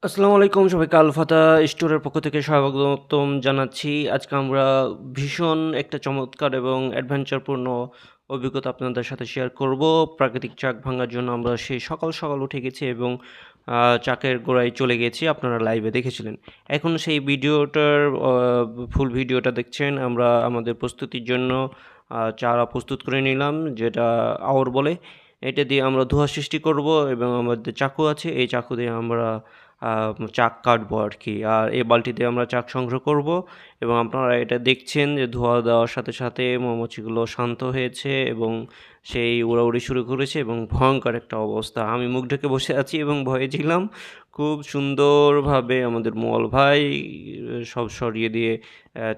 আসসালামু আলাইকুম সবাইকে আলফাতা স্টোরের পক্ষ থেকে স্বাগতম জানাচ্ছি। আজকে আমরা ভীষণ একটা চমৎকার এবং অ্যাডভেঞ্চারপূর্ণ অভিজ্ঞতা আপনাদের সাথে শেয়ার করব। প্রাকৃতিক চাক ভাঙার জন্য আমরা সেই সকাল উঠে গেছি এবং চাকের গোড়ায় চলে গেছি। আপনারা লাইভে দেখেছিলেন। এখন সেই ভিডিওটার ফুল ভিডিওটা দেখছেন। আমরা আমাদের প্রস্তুতির জন্য চারা প্রস্তুত করে নিলাম, যেটা আওর বলে। এটা দিয়ে আমরা ধোঁয়া সৃষ্টি করব এবং আমাদের চাকু আছে, এই চাকু দিয়ে আমরা চাক কাটবো আর কি। আর এই বালতিতে আমরা চাক সংগ্রহ করব এবং আপনারা এটা দেখছেন যে ধোঁয়া দেওয়ার সাথে সাথে মৌমাছিগুলো শান্ত হয়েছে এবং সেই উড়াউড়ি শুরু করেছে এবং ভয়ঙ্কর একটা অবস্থা। আমি মুখ ঢেকে বসে আছি এবং ভয়ে ছিলাম। খুব সুন্দরভাবে আমাদের মোয়াল ভাই সব সরিয়ে দিয়ে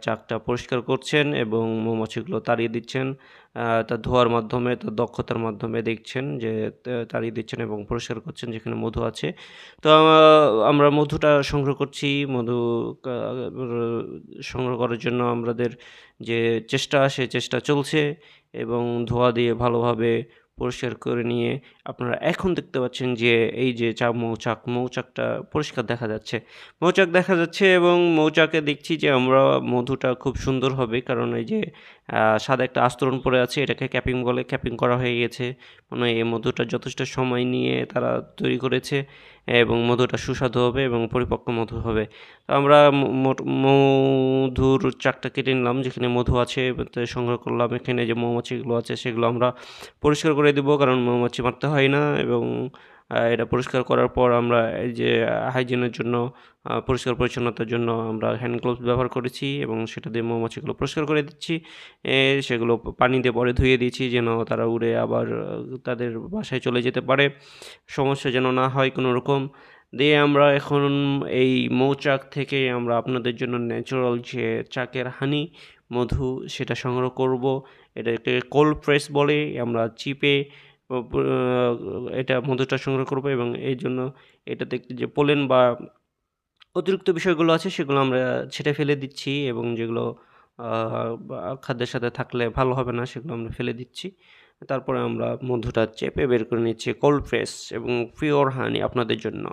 চাকটা পরিষ্কার করছেন এবং মৌমাছিগুলো তাড়িয়ে দিচ্ছেন। তার ধোয়ার মাধ্যমে, তার দক্ষতার মাধ্যমে দেখছেন যে তাড়িয়ে দিচ্ছেন এবং পরিষ্কার করছেন যেখানে মধু আছে। তো আমরা মধুটা সংগ্রহ করছি। মধু কা সংগ্রহ করার জন্য আমাদের যে চেষ্টা, সে চেষ্টা চলছে এবং ধোঁয়া দিয়ে ভালোভাবে পরিষ্কার করে নিয়ে আপনারা এখন দেখতে পাচ্ছেন যে এই যে মৌচাকটা পরিষ্কার দেখা যাচ্ছে। মৌচাক দেখা যাচ্ছে এবং মৌচাকে দেখছি যে আমরা মধুটা খুব সুন্দর হবে, কারণ এই যে সাদা একটা আস্তরণ পড়ে আছে, এটাকে ক্যাপিং বলে। ক্যাপিং করা হয়ে গেছে। মানে এই মধুটা যথেষ্ট সময় নিয়ে তারা তৈরি করেছে এবং মধুটা সুস্বাদু হবে এবং পরিপক্ক মধু হবে। তো আমরা মধুর চাকটা কেটে নিলাম, যেখানে মধু আছে সংগ্রহ করলাম। এখানে যে মৌমাছিগুলো আছে সেগুলো আমরা পরিষ্কার করে দেবো, কারণ মৌমাছি মারতে হয় না। এবং এটা পরিষ্কার করার পর আমরা এই যে হাইজিনের জন্য, পরিষ্কার পরিচ্ছন্নতার জন্য আমরা হ্যান্ড গ্লোভস ব্যবহার করেছি এবং সেটা দিয়ে মৌমাছিগুলো পরিষ্কার করে দিচ্ছি। সেগুলো পানি দিয়ে পরে ধুয়ে দিয়েছি যেন তারা উড়ে আবার তাদের বাসায় চলে যেতে পারে, সমস্যা যেন না হয় কোনো রকম। দিয়ে আমরা এখন এই মৌচাক থেকে আমরা আপনাদের জন্য ন্যাচারাল যে চাকের হানি মধু, সেটা সংগ্রহ করব। এটাকে কোল্ড প্রেস বলে। আমরা চিপে এটা মধুটা সংগ্রহ করব এবং এই জন্য এটাতে যে পোলেন বা অতিরিক্ত বিষয়গুলো আছে সেগুলো আমরা ছেঁটে ফেলে দিচ্ছি এবং যেগুলো খাদ্যের সাথে থাকলে ভালো হবে না সেগুলো আমরা ফেলে দিচ্ছি। তারপরে আমরা মধুটা চেপে বের করে নিচ্ছি কোল্ড প্রেস এবং পিওর হানি আপনাদের জন্য।